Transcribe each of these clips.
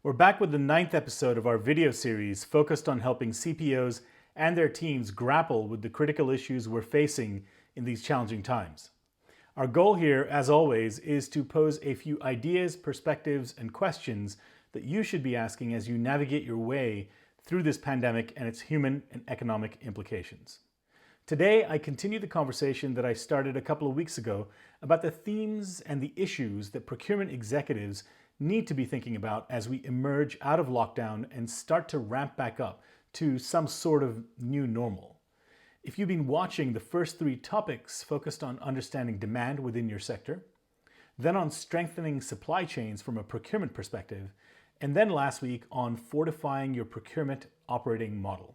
We're back with the 9th episode of our video series focused on helping CPOs and their teams grapple with the critical issues we're facing in these challenging times. Our goal here, as always, is to pose a few ideas, perspectives, and questions that you should be asking as you navigate your way through this pandemic and its human and economic implications. Today, I continue the conversation that I started a couple of weeks ago about the themes and the issues that procurement executives need to be thinking about as we emerge out of lockdown and start to ramp back up to some sort of new normal. If you've been watching, the first 3 topics focused on understanding demand within your sector, then on strengthening supply chains from a procurement perspective, and then last week on fortifying your procurement operating model.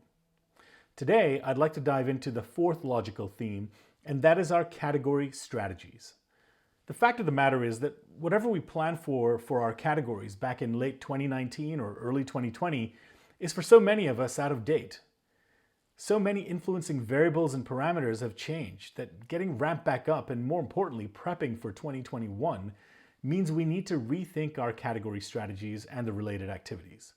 Today, I'd like to dive into the 4th logical theme, and that is our category strategies. The fact of the matter is that whatever we planned for our categories back in late 2019 or early 2020 is for so many of us out of date. So many influencing variables and parameters have changed that getting ramped back up and, more importantly, prepping for 2021 means we need to rethink our category strategies and the related activities.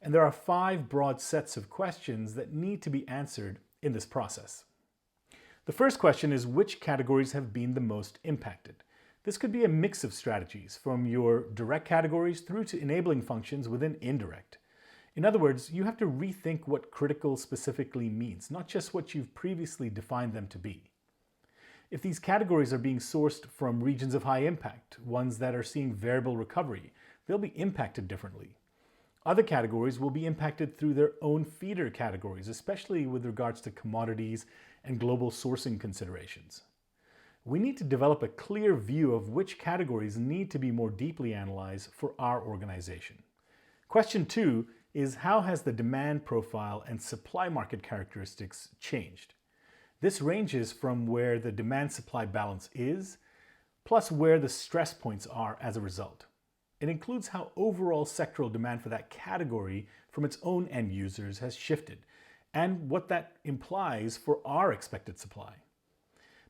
And there are 5 broad sets of questions that need to be answered in this process. The first question is, which categories have been the most impacted? This could be a mix of strategies, from your direct categories through to enabling functions within indirect. In other words, you have to rethink what critical specifically means, not just what you've previously defined them to be. If these categories are being sourced from regions of high impact, ones that are seeing variable recovery, they'll be impacted differently. Other categories will be impacted through their own feeder categories, especially with regards to commodities and global sourcing considerations. We need to develop a clear view of which categories need to be more deeply analyzed for our organization. Question 2 is, how has the demand profile and supply market characteristics changed? This ranges from where the demand-supply balance is, plus where the stress points are as a result. It includes how overall sectoral demand for that category from its own end users has shifted, and what that implies for our expected supply.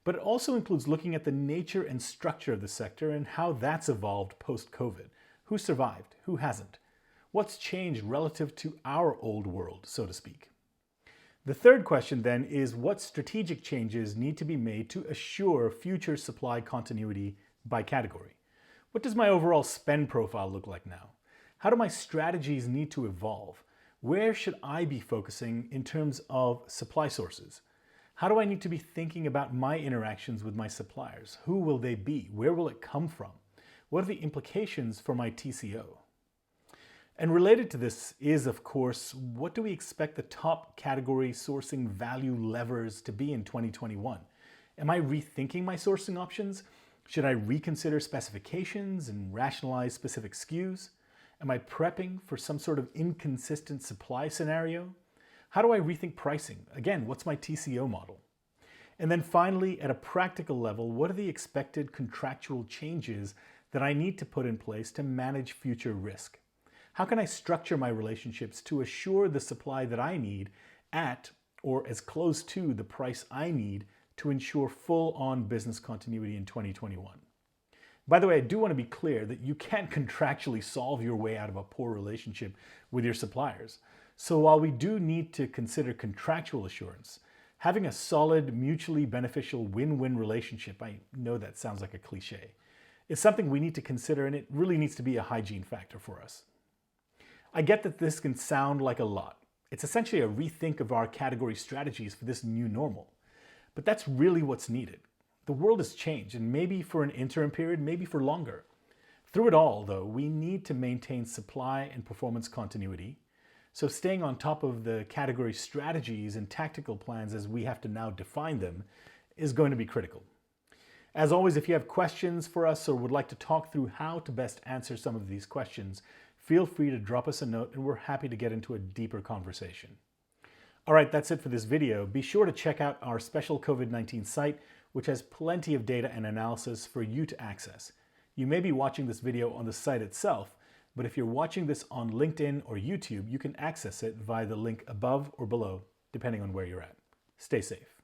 But it also includes looking at the nature and structure of the sector and how that's evolved post-COVID. Who survived? Who hasn't? What's changed relative to our old world, so to speak? The third question then is, what strategic changes need to be made to assure future supply continuity by category? What does my overall spend profile look like now? How do my strategies need to evolve? Where should I be focusing in terms of supply sources? How do I need to be thinking about my interactions with my suppliers? Who will they be? Where will it come from? What are the implications for my TCO? And related to this is, of course, what do we expect the top category sourcing value levers to be in 2021? Am I rethinking my sourcing options? Should I reconsider specifications and rationalize specific SKUs? Am I prepping for some sort of inconsistent supply scenario? How do I rethink pricing? Again, what's my TCO model? And then finally, at a practical level, what are the expected contractual changes that I need to put in place to manage future risk? How can I structure my relationships to assure the supply that I need at or as close to the price I need to ensure full-on business continuity in 2021? By the way, I do want to be clear that you can't contractually solve your way out of a poor relationship with your suppliers. So while we do need to consider contractual assurance, having a solid, mutually beneficial win-win relationship, I know that sounds like a cliche, is something we need to consider, and it really needs to be a hygiene factor for us. I get that this can sound like a lot. It's essentially a rethink of our category strategies for this new normal. But that's really what's needed. The world has changed, and maybe for an interim period, maybe for longer. Through it all, though, we need to maintain supply and performance continuity. So staying on top of the category strategies and tactical plans as we have to now define them is going to be critical. As always, if you have questions for us or would like to talk through how to best answer some of these questions, feel free to drop us a note and we're happy to get into a deeper conversation. All right, that's it for this video. Be sure to check out our special COVID-19 site, which has plenty of data and analysis for you to access. You may be watching this video on the site itself, but if you're watching this on LinkedIn or YouTube, you can access it via the link above or below, depending on where you're at. Stay safe.